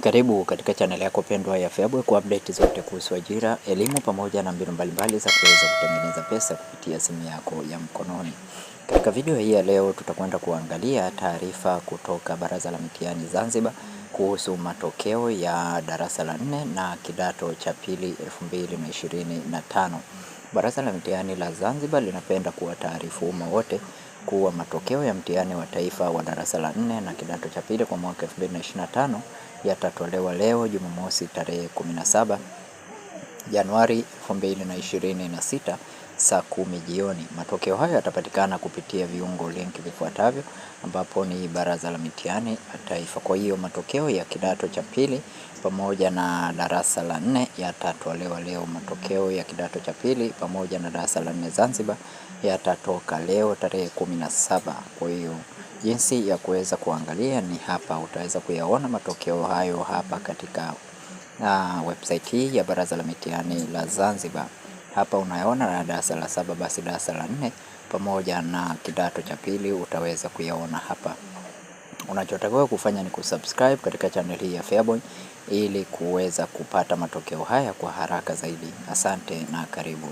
Karibu katika channel yako pendwa ya Feaboy kwa update zote kuhusu ajira, elimu pamoja na mbinu mbalimbali za kuweza kutengeneza pesa kupitia simu yako ya mkononi. Katika video hii ya leo tutakwenda kuangalia taarifa kutoka Baraza la Mitihani Zanzibar kuhusu matokeo ya darasa la 4 na kidato cha pili 2025. Baraza la Mitihani la Zanzibar linapenda kuwataarifu umma wote kuwa matokeo ya mtihani wa taifa wa darasa la 4 na kidato cha pili kwa mwaka 2025 yatatolewa leo Jumamosi tarehe 17 Januari 2026 saa 10 jioni. Matokeo hayo yatapatikana kupitia viungo link vifuatavyo, ambapo ni Baraza la Mitihani Taifa. Kwa hiyo matokeo ya kidato cha pili pamoja na darasa la 4 yatatolewa leo. Matokeo ya kidato cha pili pamoja na darasa la 4 Zanzibar yatatoka leo tarehe 17. Kwa hiyo jinsi ya kuweza kuangalia ni hapa, utaweza kuyaona matokeo hayo hapa katika website hii ya Baraza la Mitihani la Zanzibar. Hapa unaona na darasa la 7, basi darasa la 4 pamoja na kidato cha pili utaweza kuyaona hapa. Unachotakiwa kufanya ni kusubscribe katika channel hii ya Feaboy ili kuweza kupata matokeo haya kwa haraka zaidi. Asante na karibu.